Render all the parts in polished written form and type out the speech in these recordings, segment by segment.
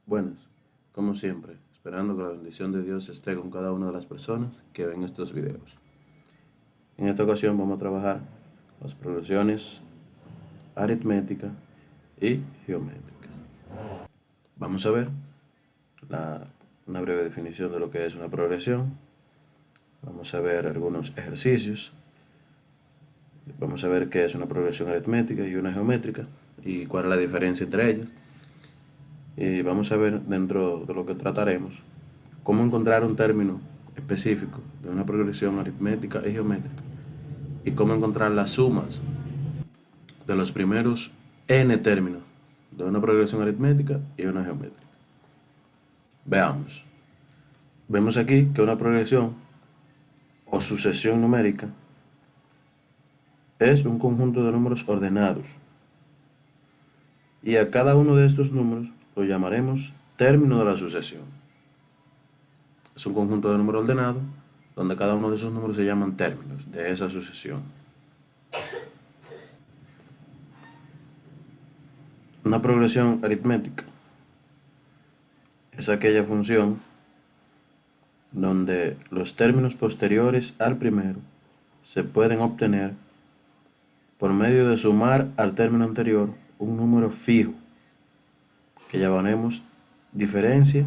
Buenas, como siempre, esperando que la bendición de Dios esté con cada una de las personas que ven estos videos. En esta ocasión vamos a trabajar las progresiones aritméticas y geométricas. Vamos a ver una breve definición de lo que es una progresión. Vamos a ver algunos ejercicios. Vamos a ver qué es una progresión aritmética y una geométrica y cuál es la diferencia entre ellas. Y vamos a ver dentro de lo que trataremos cómo encontrar un término específico de una progresión aritmética y geométrica y cómo encontrar las sumas de los primeros n términos de una progresión aritmética y una geométrica. Veamos. Vemos aquí que una progresión o sucesión numérica es un conjunto de números ordenados y a cada uno de estos números lo llamaremos término de la sucesión. Es un conjunto de números ordenados donde cada uno de esos números se llaman términos de esa sucesión. Una progresión aritmética es aquella función donde los términos posteriores al primero se pueden obtener por medio de sumar al término anterior un número fijo que llamaremos diferencia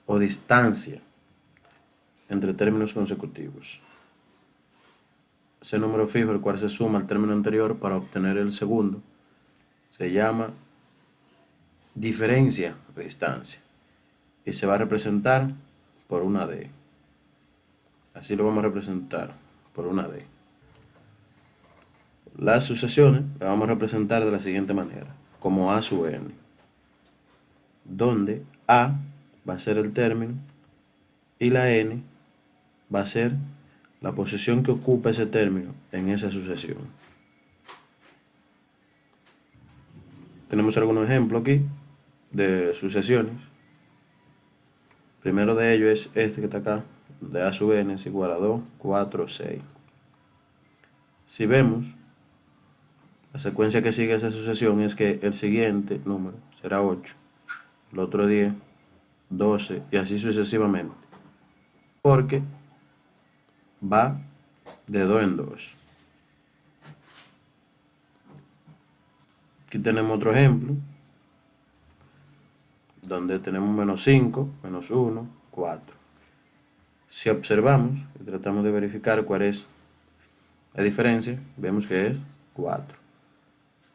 o distancia entre términos consecutivos. Ese número fijo, el cual se suma al término anterior para obtener el segundo, se llama diferencia de distancia y se va a representar por una D. Así lo vamos a representar por una D. Las sucesiones las vamos a representar de la siguiente manera, como A sub n, donde A va a ser el término y la n va a ser la posición que ocupa ese término en esa sucesión. Tenemos algunos ejemplos aquí de sucesiones. Primero de ellos es este que está acá, de A sub n es igual a 2, 4, 6. Si vemos, la secuencia que sigue esa sucesión es que el siguiente número será 8, el otro 10, 12 y así sucesivamente, porque va de 2 en 2. Aquí tenemos otro ejemplo, donde tenemos menos 5, menos 1, 4. Si observamos y tratamos de verificar cuál es la diferencia, vemos que es 4.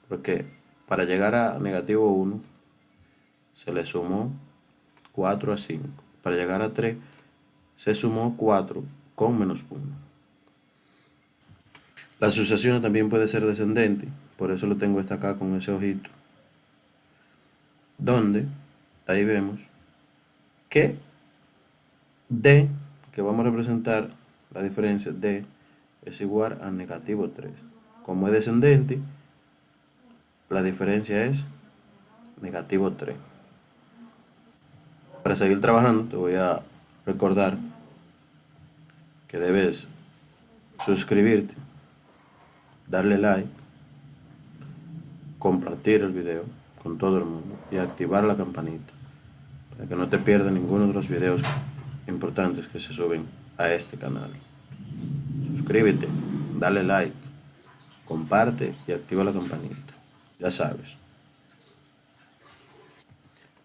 Porque para llegar a negativo 1 se le sumó 4 a 5. Para llegar a 3 se sumó 4 con menos 1. La sucesión también puede ser descendente, por eso lo tengo esta acá con ese ojito, donde ahí vemos que D, que vamos a representar la diferencia, D es igual a negativo 3. Como es descendente, la diferencia es negativo 3. Para seguir trabajando, te voy a recordar que debes suscribirte, darle like, compartir el video con todo el mundo y activar la campanita para que no te pierdas ninguno de los videos importantes que se suben a este canal. Suscríbete, dale like, comparte y activa la campanita. Ya sabes.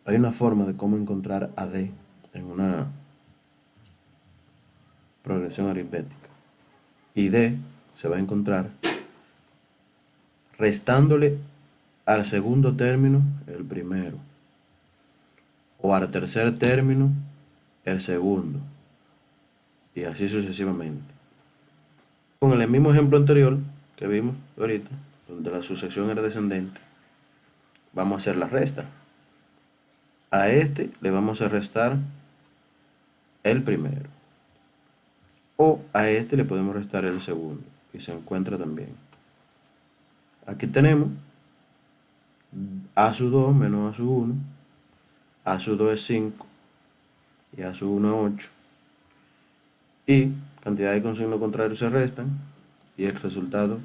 Hay una forma de cómo encontrar a D en una progresión aritmética. Y D se va a encontrar restándole al segundo término el primero, o al tercer término el segundo, y así sucesivamente. Con el mismo ejemplo anterior que vimos ahorita, donde la sucesión era descendente, vamos a hacer la resta. A este le vamos a restar el primero, o a este le podemos restar el segundo, y se encuentra también. Aquí tenemos A sub 2 menos A sub 1, A sub 2 es 5 y A sub 1 es 8. Y cantidades con signo contrario se restan y el resultado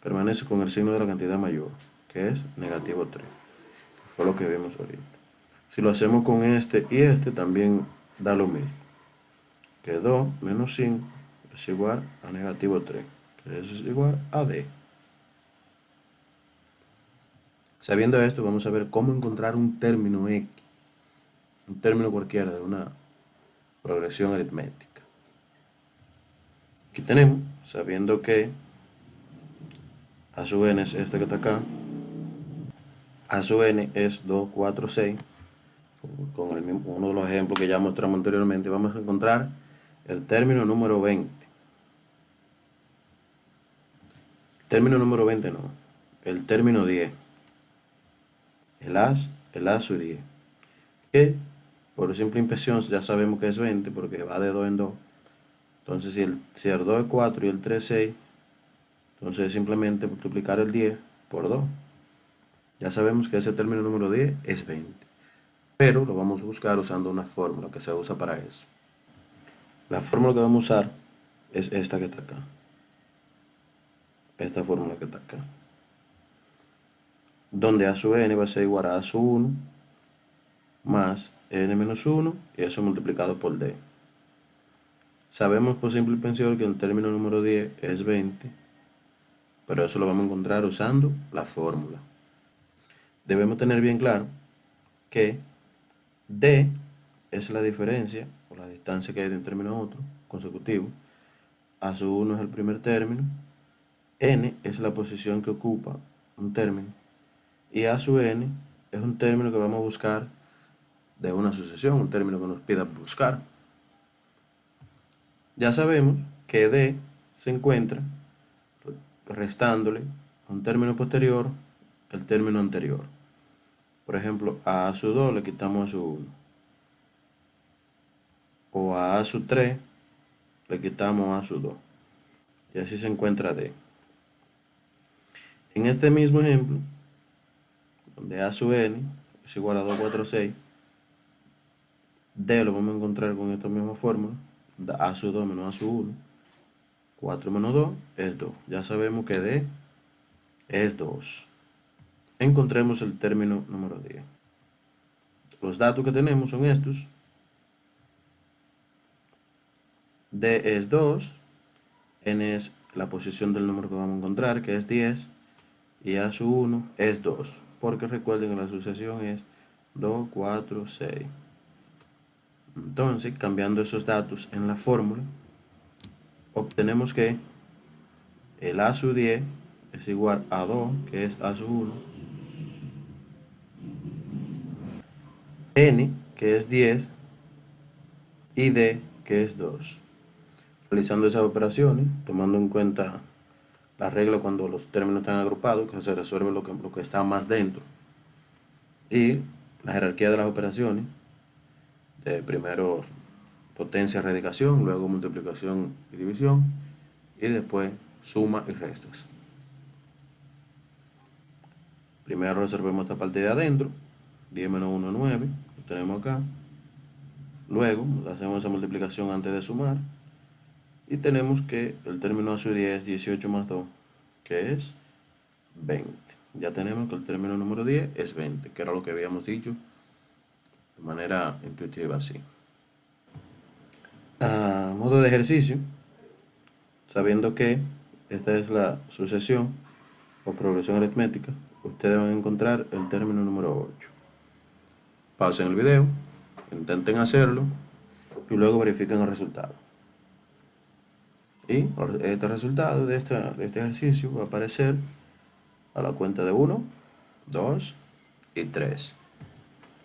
permanece con el signo de la cantidad mayor, que es negativo 3, que fue lo que vimos ahorita. Si lo hacemos con este y este, también da lo mismo. Que 2 menos 5 es igual a negativo 3, que eso es igual a D. Sabiendo esto, vamos a ver cómo encontrar un término X, un término cualquiera de una progresión aritmética. Aquí tenemos, sabiendo que A sub n es este que está acá, A sub n es 2, 4, 6, con uno de los ejemplos que ya mostramos anteriormente, vamos a encontrar el término número 20. El término número 20 no, el término 10. El A sub 10. Que por simple impresión ya sabemos que es 20 porque va de 2 en 2. Entonces si el 2 es 4 y el 3 es 6, entonces simplemente multiplicar el 10 por 2. Ya sabemos que ese término número 10 es 20. Pero lo vamos a buscar usando una fórmula que se usa para eso. La fórmula que vamos a usar es esta que está acá. Esta fórmula que está acá. Donde A sub n va a ser igual a A sub 1 más n menos 1 y eso multiplicado por d. Sabemos por simple impresión que el término número 10 es 20, pero eso lo vamos a encontrar usando la fórmula. Debemos tener bien claro que d es la diferencia o la distancia que hay de un término a otro consecutivo. A sub 1 es el primer término, n es la posición que ocupa un término y A sub n es un término que vamos a buscar de una sucesión, un término que nos pida buscar. Ya sabemos que D se encuentra restándole a un término posterior el término anterior. Por ejemplo, a sub 2 le quitamos a sub 1. O a sub 3 le quitamos a sub 2. Y así se encuentra D. En este mismo ejemplo, donde A sub n es igual a 2, 4, 6, D lo vamos a encontrar con esta misma fórmula. A sub 2 menos A sub 1. 4 menos 2 es 2. Ya sabemos que D es 2. Encontremos el término número 10. Los datos que tenemos son estos. D es 2. N es la posición del número que vamos a encontrar, que es 10. Y A sub 1 es 2. Porque recuerden que la sucesión es 2, 4, 6. Entonces, cambiando esos datos en la fórmula, obtenemos que el A sub 10 es igual a 2, que es A sub 1, N, que es 10, y D, que es 2. Realizando esas operaciones, tomando en cuenta la regla cuando los términos están agrupados, que se resuelve lo que está más dentro, y la jerarquía de las operaciones, de primero potencia, radicación, luego multiplicación y división, y después suma y restas. Primero resolvemos esta parte de adentro, 10 menos 1 es 9, lo tenemos acá. Luego hacemos esa multiplicación antes de sumar, y tenemos que el término A sub 10 es 18 más 2, que es 20. Ya tenemos que el término número 10 es 20, que era lo que habíamos dicho de manera intuitiva así. A modo de ejercicio, sabiendo que esta es la sucesión o progresión aritmética, ustedes van a encontrar el término número 8. Pausen el video, intenten hacerlo y luego verifiquen el resultado. Y este resultado de este ejercicio va a aparecer a la cuenta de 1, 2 y 3.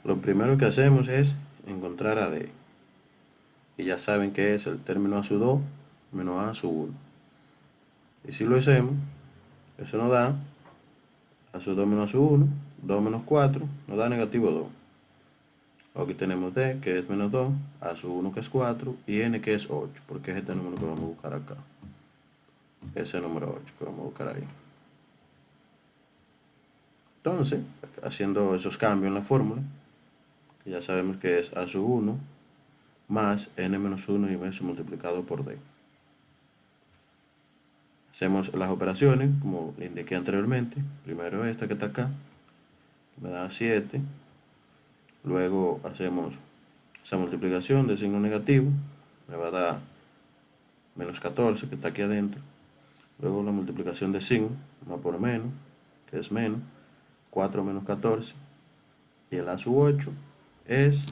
Lo primero que hacemos es encontrar a D. Y ya saben que es el término A sub 2 menos A sub 1. Y si lo hacemos, eso nos da A sub 2 menos A sub 1, 2 menos 4, nos da negativo 2. Aquí tenemos D, que es menos 2, A sub 1, que es 4, y N, que es 8, porque es este número que vamos a buscar acá. Ese número 8 que vamos a buscar ahí. Entonces, haciendo esos cambios en la fórmula, que ya sabemos que es A sub 1 más N menos 1 y eso multiplicado por D. Hacemos las operaciones, como indiqué anteriormente. Primero esta que está acá, me da 7. Luego hacemos esa multiplicación de signo negativo, me va a dar menos 14, que está aquí adentro. Luego la multiplicación de signo, más por menos, que es menos, 4 menos 14, y el a sub 8 es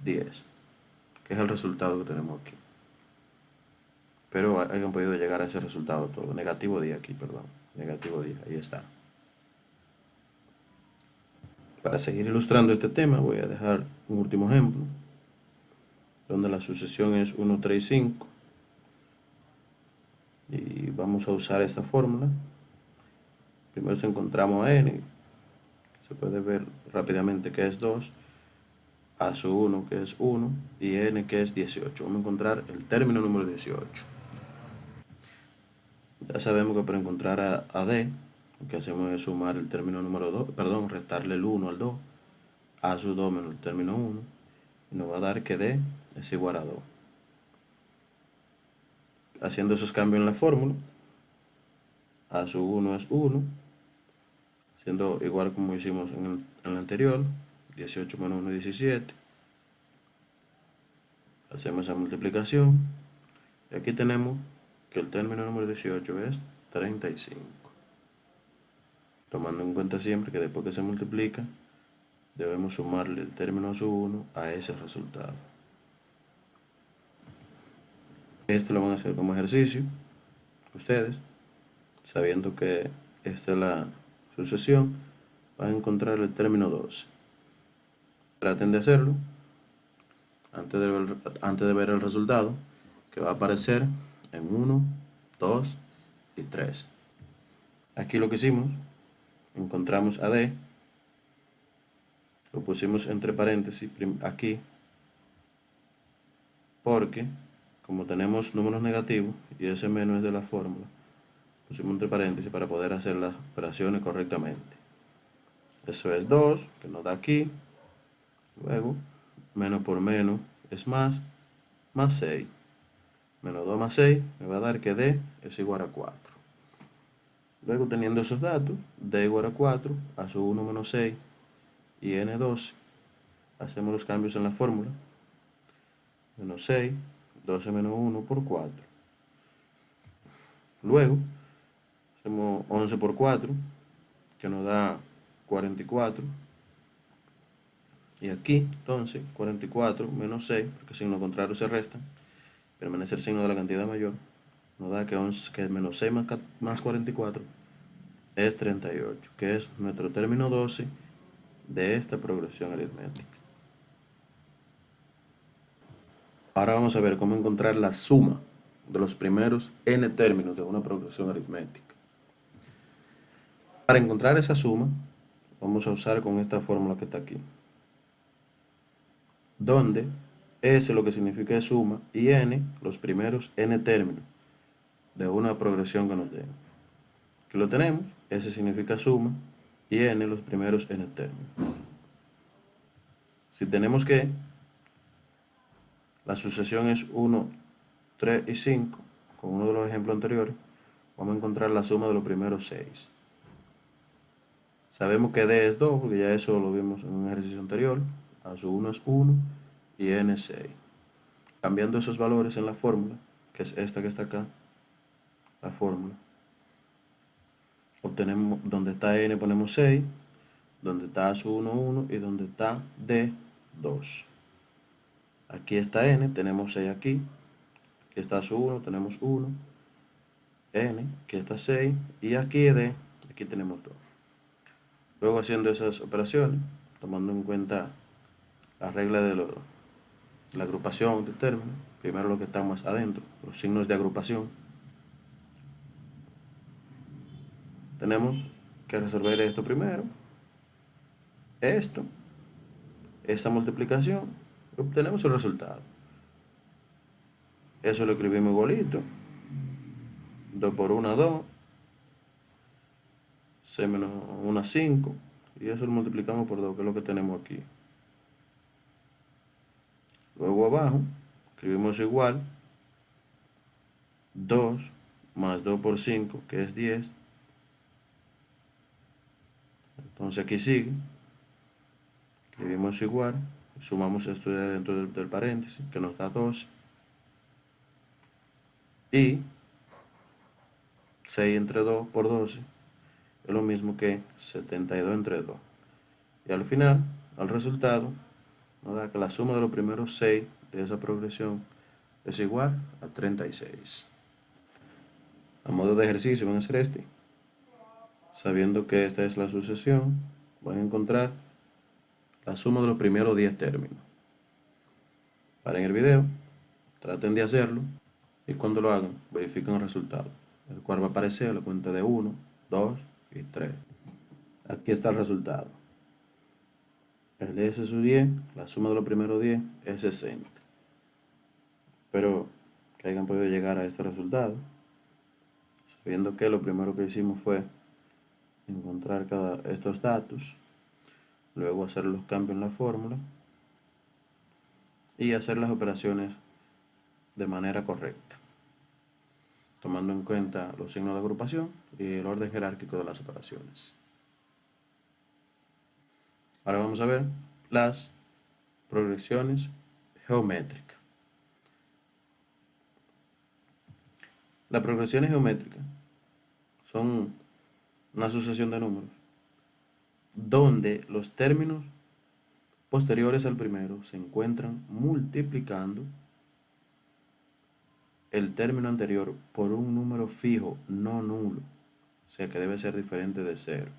10, que es el resultado que tenemos aquí. Pero hayan podido llegar a ese resultado todo. Negativo 10 aquí, perdón. Negativo 10, ahí está. Para seguir ilustrando este tema, voy a dejar un último ejemplo, donde la sucesión es 1, 3 y 5. Y vamos a usar esta fórmula. Primero encontramos a n, se puede ver rápidamente que es 2, a sub 1 que es 1 y n que es 18. Vamos a encontrar el término número 18. Ya sabemos que para encontrar a d, lo que hacemos es sumar el término número 2, perdón, restarle el 1 al 2, a sub 2 menos el término 1, y nos va a dar que d es igual a 2. Haciendo esos cambios en la fórmula, a sub 1 es 1, siendo igual como hicimos en el anterior, 18 menos 1 es 17. Hacemos esa multiplicación, y aquí tenemos que el término número 18 es 35. Tomando en cuenta siempre que después que se multiplica, debemos sumarle el término a su 1 a ese resultado. Esto lo van a hacer como ejercicio, ustedes, sabiendo que esta es la sucesión, van a encontrar el término 12. Traten de hacerlo antes de ver el resultado, que va a aparecer en 1, 2 y 3. Aquí lo que hicimos, encontramos a d, lo pusimos entre paréntesis aquí, porque como tenemos números negativos y ese menos es de la fórmula, pusimos entre paréntesis para poder hacer las operaciones correctamente. Eso es 2, que nos da aquí. Luego, menos por menos es más 6. Menos 2 más 6 me va a dar que d es igual a 4. Luego, teniendo esos datos, d igual a 4, a su 1 menos 6 y n 12, hacemos los cambios en la fórmula. Menos 6, 12 menos 1 por 4. Luego, hacemos 11 por 4, que nos da 44. Y aquí, entonces, 44 menos 6, porque el signo contrario se resta, permanece el signo de la cantidad mayor, nos da que menos 6 más 44 es 38, que es nuestro término 12 de esta progresión aritmética. Ahora vamos a ver cómo encontrar la suma de los primeros n términos de una progresión aritmética. Para encontrar esa suma, vamos a usar con esta fórmula que está aquí, donde S lo que significa es suma y n los primeros n términos de una progresión que nos den. Aquí lo tenemos, S significa suma y n los primeros n términos. Si tenemos que la sucesión es 1, 3 y 5, con uno de los ejemplos anteriores, vamos a encontrar la suma de los primeros 6. Sabemos que d es 2, porque ya eso lo vimos en un ejercicio anterior, a su 1 es 1 y n es 6. Cambiando esos valores en la fórmula, que es esta que está acá, la fórmula, obtenemos, donde está n ponemos 6, donde está a su 1, 1 y donde está d, 2. Aquí está n, tenemos 6 aquí, aquí está su 1, tenemos 1, n, aquí está 6 y aquí d, aquí tenemos 2. Luego haciendo esas operaciones, tomando en cuenta la regla de la agrupación de términos, primero lo que está más adentro, los signos de agrupación, tenemos que resolver esto primero, esto, esa multiplicación, y obtenemos el resultado. Eso lo escribimos igualito, 2 por 1, 2, 6 menos 1, 5, y eso lo multiplicamos por 2, que es lo que tenemos aquí. Luego abajo, escribimos igual, 2 más 2 por 5, que es 10. Entonces aquí sigue, Escribimos igual, sumamos esto de dentro del paréntesis, que nos da 12. Y 6 entre 2 por 12 es lo mismo que 72 entre 2. Y al final, al resultado, nos da que la suma de los primeros 6 de esa progresión es igual a 36. A modo de ejercicio van a hacer este. Sabiendo que esta es la sucesión, van a encontrar la suma de los primeros 10 términos. Paren el video, traten de hacerlo y cuando lo hagan, verifiquen el resultado, el cual va a aparecer a la cuenta de 1, 2 y 3. Aquí está el resultado. El S sub 10, la suma de los primeros 10 es 60. Espero que hayan podido llegar a este resultado, sabiendo que lo primero que hicimos fue encontrar estos datos, luego hacer los cambios en la fórmula y hacer las operaciones de manera correcta, tomando en cuenta los signos de agrupación y el orden jerárquico de las operaciones. Ahora vamos a ver las progresiones geométricas. Las progresiones geométricas son una sucesión de números donde los términos posteriores al primero se encuentran multiplicando el término anterior por un número fijo no nulo, o sea que debe ser diferente de 0,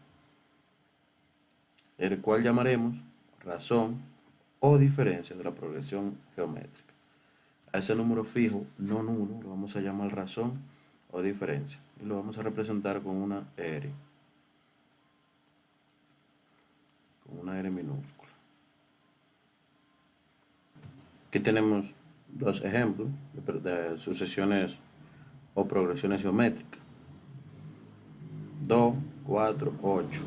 el cual llamaremos razón o diferencia de la progresión geométrica. A ese número fijo no nulo lo vamos a llamar razón o diferencia y lo vamos a representar con una R minúscula. Aquí tenemos dos ejemplos de sucesiones o progresiones geométricas: 2, 4, 8.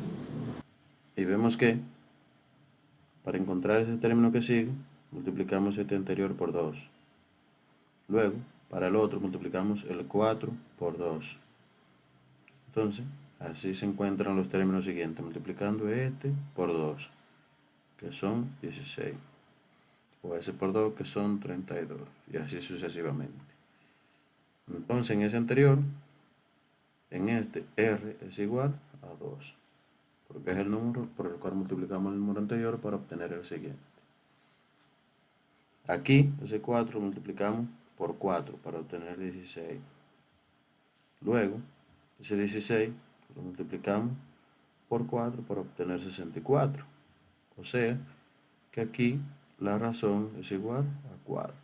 Y vemos que para encontrar ese término que sigue, multiplicamos este anterior por 2. Luego, para el otro, multiplicamos el 4 por 2. Entonces, así se encuentran los términos siguientes, multiplicando este por 2, que son 16. O ese por 2, que son 32. Y así sucesivamente. Entonces, en ese anterior, en este, R es igual a 2, porque es el número por el cual multiplicamos el número anterior para obtener el siguiente. Aquí, ese 4 multiplicamos por 4 para obtener 16. Luego, ese 16 lo multiplicamos por 4 para obtener 64. O sea, que aquí la razón es igual a 4.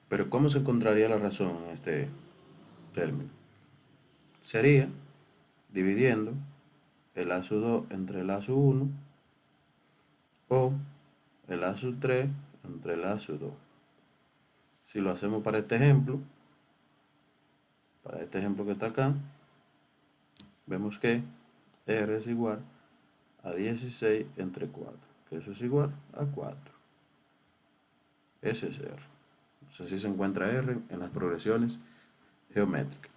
Pero ¿cómo se encontraría la razón en este término? Sería dividiendo el A sub 2 entre el A sub 1 o el A sub 3 entre el A sub 2. Si lo hacemos para este ejemplo que está acá, vemos que R es igual a 16 entre 4, que eso es igual a 4. Ese es R. Entonces así se encuentra R en las progresiones geométricas.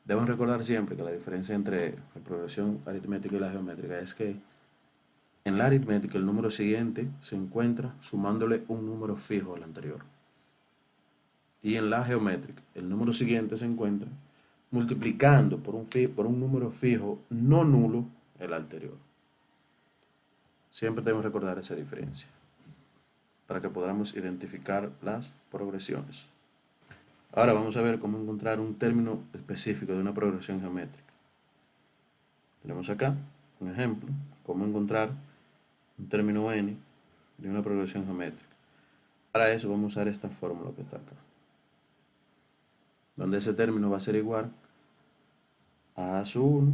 Deben recordar siempre que la diferencia entre la progresión aritmética y la geométrica es que en la aritmética el número siguiente se encuentra sumándole un número fijo al anterior. Y en la geométrica el número siguiente se encuentra multiplicando por un número fijo no nulo el anterior. Siempre debemos recordar esa diferencia para que podamos identificar las progresiones. Ahora vamos a ver cómo encontrar un término específico de una progresión geométrica. Tenemos acá un ejemplo, cómo encontrar un término n de una progresión geométrica. Para eso vamos a usar esta fórmula que está acá, donde ese término va a ser igual a A sub 1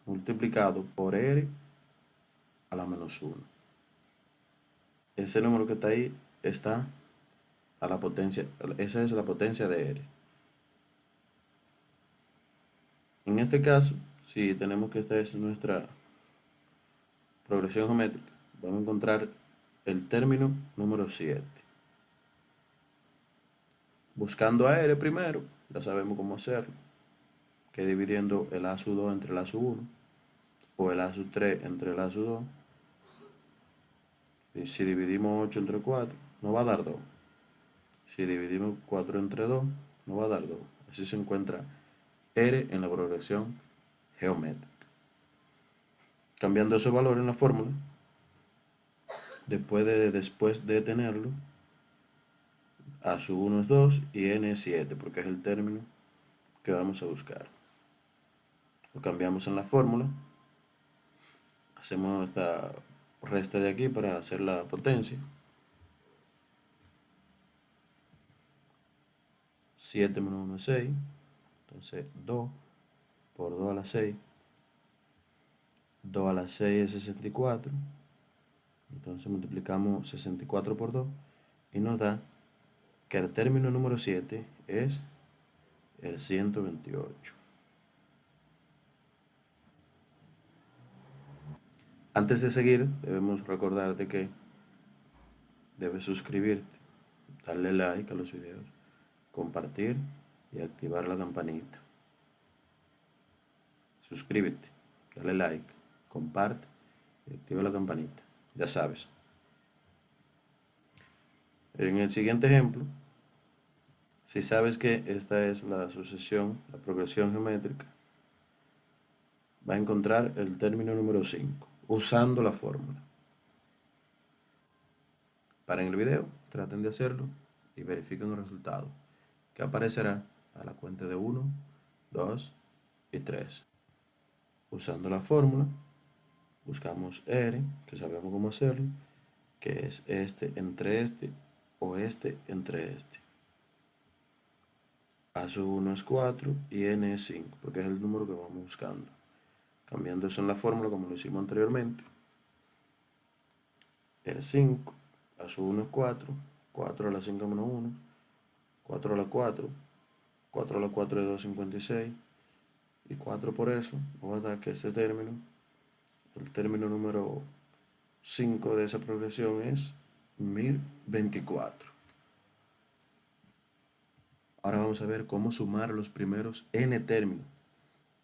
multiplicado por R a la menos 1. Ese número que está ahí está a la potencia, esa es la potencia de R. En este caso, si tenemos que esta es nuestra progresión geométrica, vamos a encontrar el término número 7. Buscando a R primero, ya sabemos cómo hacerlo, que dividiendo el A sub 2 entre el A sub 1 o el A sub 3 entre el A sub 2 Y si dividimos 8 entre 4, nos va a dar 2. Si dividimos 4 entre 2, nos va a dar 2. Así se encuentra R en la progresión geométrica. Cambiando esos valores en la fórmula, después de tenerlo, A sub 1 es 2 y N es 7, porque es el término que vamos a buscar. Lo cambiamos en la fórmula. Hacemos esta resta de aquí para hacer la potencia. 7 menos 1 es 6. Entonces 2 por 2 a la 6. 2 a la 6 es 64. Entonces multiplicamos 64 por 2 y nos da que el término número 7 es el 128. Antes de seguir, debemos recordarte que debes suscribirte, darle like a los videos, compartir y activar la campanita. Suscríbete, dale like, comparte y activa la campanita. Ya sabes. En el siguiente ejemplo, si sabes que esta es la sucesión, la progresión geométrica, va a encontrar el término número 5 usando la fórmula. Paren el video, traten de hacerlo y verifiquen el resultado, que aparecerá a la cuenta de 1, 2 y 3. Usando la fórmula, buscamos R, que sabemos cómo hacerlo, que es este entre este o este entre este. A sub 1 es 4 y N es 5, porque es el número que vamos buscando. Cambiando eso en la fórmula como lo hicimos anteriormente. Es 5, a sub 1 es 4, 4 a la 5 menos 1, 4 a la 4, 4 a la 4 es 256, y 4 por eso, nos va a dar que ese término, el término número 5 de esa progresión es 1024. Ahora vamos a ver cómo sumar los primeros n términos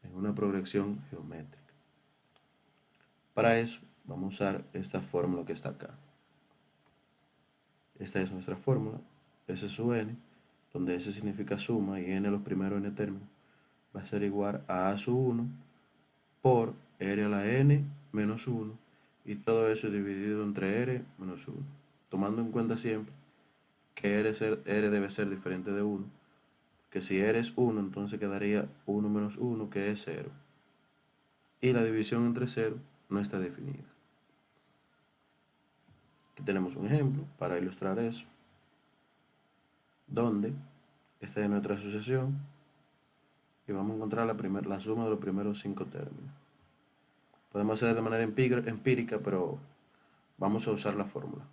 en una progresión geométrica. Para eso vamos a usar esta fórmula que está acá. Esta es nuestra fórmula, S sub n, donde S significa suma y n los primeros n términos, va a ser igual a sub 1 por r a la n menos 1 y todo eso dividido entre r menos 1, tomando en cuenta siempre que r debe ser diferente de 1, que si r es 1 entonces quedaría 1 menos 1 que es 0 y la división entre 0 no está definida. Aquí tenemos un ejemplo para ilustrar eso, donde esta es nuestra sucesión y vamos a encontrar la suma de los primeros 5 términos. Podemos hacer de manera empírica, pero vamos a usar la fórmula.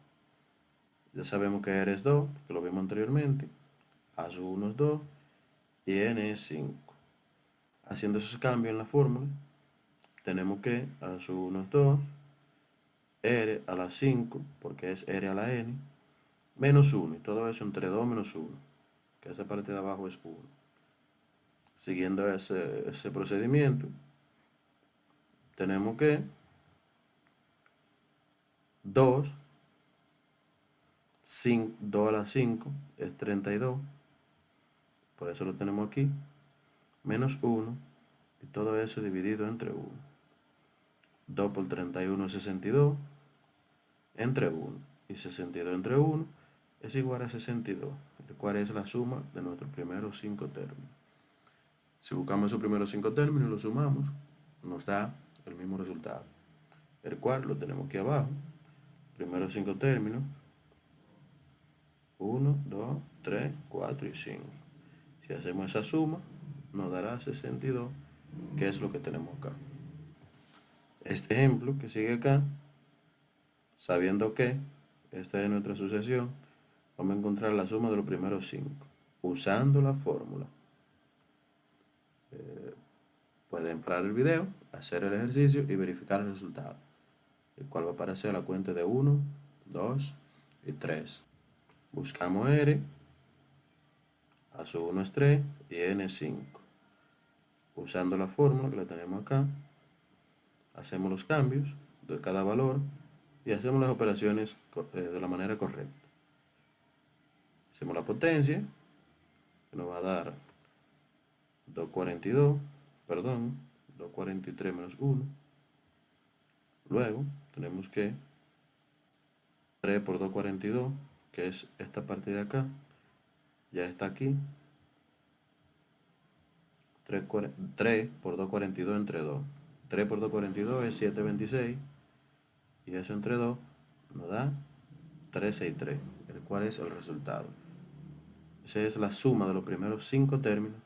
Ya sabemos que R es 2, que lo vimos anteriormente, A sub 1 es 2 y N es 5. Haciendo esos cambios en la fórmula, tenemos que A sub 1 es 2, R a la 5, porque es R a la N, menos 1, y todo eso entre 2 menos 1, que esa parte de abajo es 1. Siguiendo ese procedimiento, tenemos que 2 a la 5 es 32, por eso lo tenemos aquí, menos 1, y todo eso dividido entre 1. 2 por 31 es 62, entre 1, y 62 entre 1 es igual a 62, el cual es la suma de nuestros primeros 5 términos. Si buscamos esos primeros 5 términos y los sumamos, nos da el mismo resultado, el cual lo tenemos aquí abajo. Primeros 5 términos, 1, 2, 3, 4 y 5. Si hacemos esa suma, nos dará 62, que es lo que tenemos acá. Este ejemplo que sigue acá, sabiendo que esta es nuestra sucesión, vamos a encontrar la suma de los primeros 5, usando la fórmula. Pueden parar el video, hacer el ejercicio y verificar el resultado, el cual va a aparecer a la cuenta de 1, 2 y 3. Buscamos R, A sub 1 es 3 y N es 5. Usando la fórmula que la tenemos acá, hacemos los cambios de cada valor y hacemos las operaciones de la manera correcta. Hacemos la potencia, que nos va a dar 243 menos 1. Luego tenemos que 3 por 242, que es esta parte de acá, ya está aquí. 3 por 242 entre 2. 3 por 242 es 726. Y eso entre 2 nos da 363, el cual es el resultado. Esa es la suma de los primeros 5 términos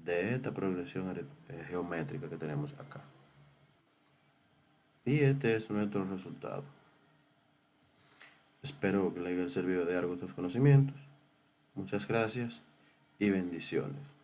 de esta progresión geométrica que tenemos acá. Y este es nuestro resultado. Espero que les haya servido de algo estos conocimientos. Muchas gracias y bendiciones.